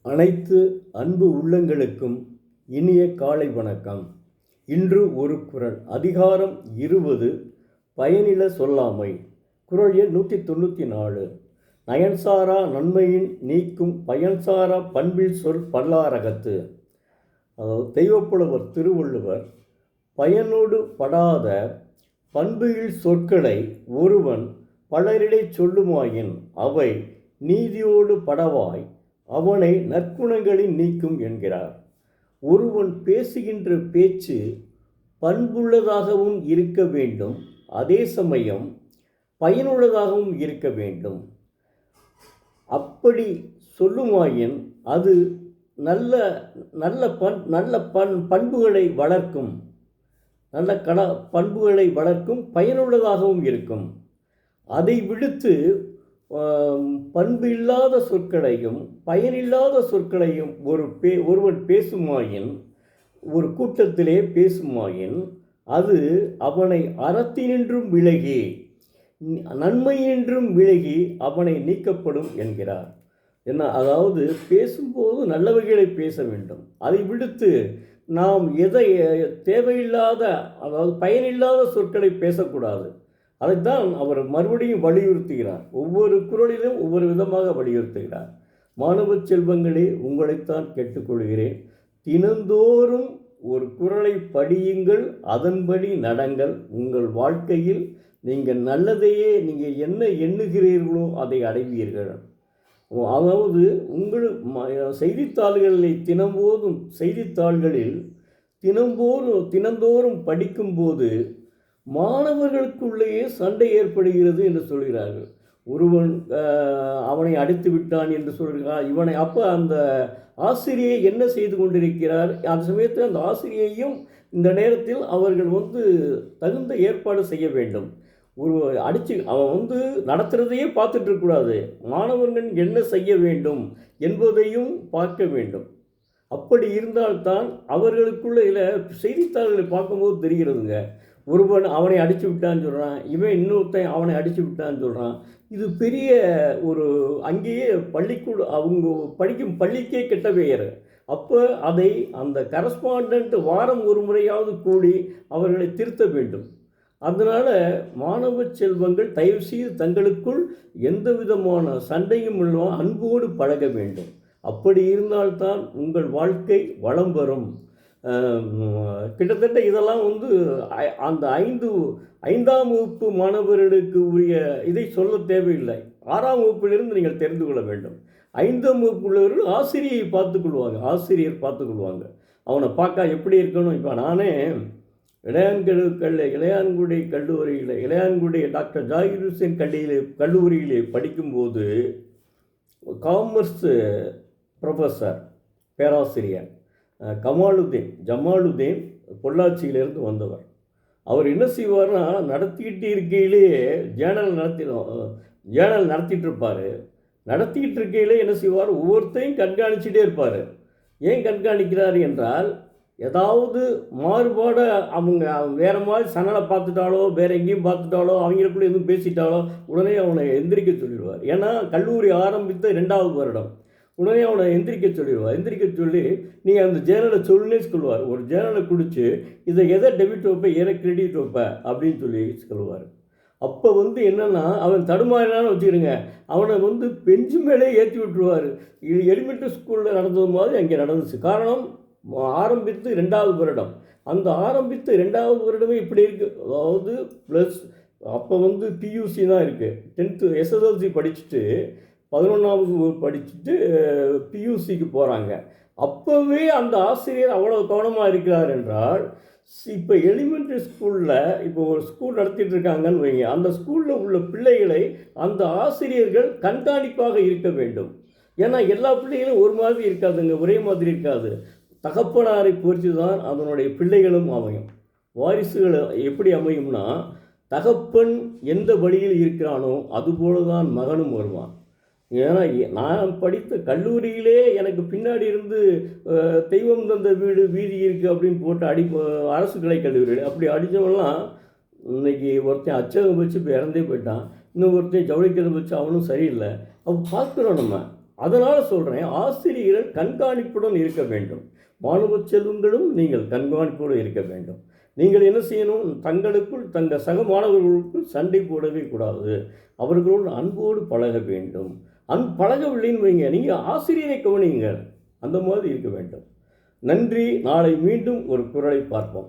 அனைத்து அன்பு உள்ளங்களுக்கும் இனிய காலை வணக்கம். இன்று ஒரு குறள். அதிகாரம் 20, பயனில சொல்லாமை. குறள் எண் 194. நயன்சாரா நன்மையின் நீக்கும் பயன்சாரா பண்பில் சொல் பல்லாரகத்து. அதாவது தெய்வப்புலவர் திருவள்ளுவர், பயனோடு படாத பண்புகள் சொற்களை ஒருவன் பலரிடை சொல்லுமாயின் அவை நீதியோடு படவாய் அவனை நற்குணங்களில் நீக்கும் என்கிறார். ஒருவன் பேசுகின்ற பேச்சு பண்புள்ளதாகவும் இருக்க வேண்டும், அதே சமயம் பயனுள்ளதாகவும் இருக்க வேண்டும். அப்படி சொல்லுமாயின் அது நல்ல நல்ல பண்புகளை வளர்க்கும், பண்புகளை வளர்க்கும், பயனுள்ளதாகவும் இருக்கும். அதை விடுத்து பண்பு இல்லாத சொற்களையும் பயனில்லாத சொற்களையும் ஒருவன் பேசுமாயின், ஒரு கூட்டத்திலே பேசுமாயின், அது அவனை அறத்தினின்றும் விலகி நன்மையினின்றும் விலகி அவனை நீக்கப்படும் என்கிறார். என்ன, அதாவது பேசும்போது நல்லவைகளை பேச வேண்டும். அதை விடுத்து நாம் எதை தேவையில்லாத, அதாவது பயனில்லாத சொற்களை பேசக்கூடாது. அதைத்தான் அவர் மறுபடியும் வலியுறுத்துகிறார். ஒவ்வொரு குறளிலும் ஒவ்வொரு விதமாக வலியுறுத்துகிறார். மாணவ செல்வங்களே, உங்களைத்தான் கேட்டுக்கொள்கிறேன், தினந்தோறும் ஒரு குறளை படியுங்கள், அதன்படி நடங்கள். உங்கள் வாழ்க்கையில் நீங்கள் நல்லதையே, நீங்கள் என்ன எண்ணுகிறீர்களோ அதை அடைவீர்கள். அதாவது உங்கள் செய்தித்தாள்களில் தினந்தோறும் படிக்கும்போது மாணவர்களுக்குள்ளேயே சண்டை ஏற்படுகிறது என்று சொல்கிறார்கள். ஒருவன் அவனை அடித்து விட்டான் என்று சொல்கிறார் இவனை. அப்போ அந்த ஆசிரியை என்ன செய்து கொண்டிருக்கிறார்? அந்த சமயத்தில் அந்த ஆசிரியையும் இந்த நேரத்தில் அவர்கள் தகுந்த ஏற்பாடு செய்ய வேண்டும். ஒரு அவன் நடத்துகிறதையே பார்த்துட்டு இருக்கக்கூடாது, மாணவர்கள் என்ன செய்ய வேண்டும் என்பதையும் பார்க்க வேண்டும். அப்படி இருந்தால்தான் அவர்களுக்குள்ள செய்தித்தாள்களை பார்க்கும்போது தெரிகிறதுங்க. ஒருவன் அவனை அடித்து விட்டான்னு சொல்கிறான், இவன் இன்னொருத்தன் அவனை அடித்து விட்டான்னு சொல்கிறான். இது பெரிய ஒரு அங்கேயே அவங்க படிக்கும் பள்ளிக்கே கெட்ட பெயர். அப்போ அதை அந்த கரஸ்பாண்டன்ட் வாரம் ஒரு முறையாவது கூடி அவர்களை திருத்த வேண்டும். அதனால் மாணவ செல்வங்கள் தயவுசெய்து தங்களுக்குள் எந்த விதமான சண்டையும் இல்லாமல் அன்போடு பழக வேண்டும். அப்படி இருந்தால்தான் உங்கள் வாழ்க்கை வளம் வரும். கிட்டத்தட்ட இதெல்லாம் அந்த ஐந்தாம் வகுப்பு மாணவர்களுக்கு உரிய இதை சொல்ல தேவையில்லை. 6ஆம் வகுப்பிலிருந்து நீங்கள் தெரிந்து கொள்ள வேண்டும். 5ஆம் வகுப்புள்ளவர்கள் ஆசிரியர் பார்த்துக்கொள்வாங்க. அவனை பார்க்க எப்படி இருக்கணும். இப்போ நானே இளையான்குடி கல்லூரியில், இளையான்குடி டாக்டர் ஜாகிர் ஹுசேன் கல்லூரியிலே படிக்கும்போது காமர்ஸ் ப்ரொஃபஸர் பேராசிரியர் ஜமாலுதீன் பொள்ளாச்சியிலிருந்து வந்தவர். அவர் என்ன செய்வார்னா, நடத்திக்கிட்டு இருக்கையிலேயே ஜேர்னல் நடத்திட்டு இருப்பார். நடத்திக்கிட்டு இருக்கையிலே என்ன செய்வார், ஒவ்வொருத்தையும் கண்காணிச்சுட்டே இருப்பார். ஏன் கண்காணிக்கிறார் என்றால், ஏதாவது மாறுபாடு அவங்க வேறு மாதிரி சன்னலை பார்த்துட்டாலோ, வேறு எங்கேயும் பார்த்துட்டாலோ, அவங்களுக்குள்ளே எதுவும் பேசிட்டாலோ உடனே அவனை எந்திரிக்க சொல்லிடுவார். ஏன்னா கல்லூரி ஆரம்பித்த 2வது வருடம். உடனே அவனை எந்திரிக்க சொல்லி நீங்கள் அந்த ஜேர்னலை சொல்லுன்னே சொல்லுவார். ஒரு ஜேர்னலை குடித்து இதை எதை டெபிட் வைப்ப, எதை கிரெடிட் வைப்ப அப்படின்னு சொல்லி சொல்லுவார். அப்போ என்னென்னா, அவன் தடுமாறினான்னு வச்சுக்கிறேங்க, அவனை பெஞ்சு மேலே ஏற்றி விட்டுருவார். இது எலிமெண்ட்ரி ஸ்கூலில் நடந்தது மாதிரி அங்கே நடந்துச்சு. காரணம், ஆரம்பித்து 2வது வருடம். அந்த ஆரம்பித்து 2வது வருடமே இப்படி இருக்குது. அதாவது ப்ளஸ் அப்போ பியூசி தான் இருக்குது. 10th SSLC படிச்சுட்டு 11ஆவது படிச்சுட்டு பியூசிக்கு போகிறாங்க. அப்போவே அந்த ஆசிரியர் அவ்வளோ கவனமாக இருக்கிறார் என்றால், இப்போ எலிமெண்ட்ரி ஸ்கூலில் இப்போ ஒரு ஸ்கூல் நடத்திட்டு இருக்காங்கன்னு வைங்க, அந்த ஸ்கூலில் உள்ள பிள்ளைகளை அந்த ஆசிரியர்கள் கண்காணிப்பாக இருக்க வேண்டும். ஏன்னா எல்லா பிள்ளைகளும் ஒரு மாதிரி இருக்காதுங்க, ஒரே மாதிரி இருக்காது. தகப்பனாரை பொறுத்து தான் அதனுடைய பிள்ளைகளும் அமையும். வாரிசுகள் எப்படி அமையும்னா, தகப்பன் எந்த வழியில் இருக்கிறானோ அதுபோல தான் மகனும் வருவான். ஏன்னா நான் படித்த கல்லூரியிலே எனக்கு பின்னாடி இருந்து தெய்வம் தந்த வீதி இருக்குது அப்படின்னு போட்டு அரசு கலை கல்லூரியில் அப்படி அடித்தவெல்லாம் இன்றைக்கி ஒருத்தன் அச்சகம் வச்சு இப்போ இறந்தே போயிட்டான். இன்னும் ஒருத்தன் ஜவுளிக்கதை வச்சு அவனும் சரியில்லை. அப்போ பார்க்குறோம் நம்ம. அதனால் சொல்கிறேன், ஆசிரியர்கள் கண்காணிப்புடன் இருக்க வேண்டும். மாணவ செல்வங்களும் நீங்கள் கண்காணிப்போடு இருக்க வேண்டும். நீங்கள் என்ன செய்யணும், தங்களுக்குள் தங்கள் சக மாணவர்களுக்குள் சண்டை போடவே கூடாது. அவர்களோடு அன்போடு பழக வேண்டும். பழகவில்லைன்னு வைங்க, நீங்கள் ஆசிரியரை கவனியுங்கள். அந்த மாதிரி இருக்க வேண்டும். நன்றி. நாளை மீண்டும் ஒரு குறளை பார்ப்போம்.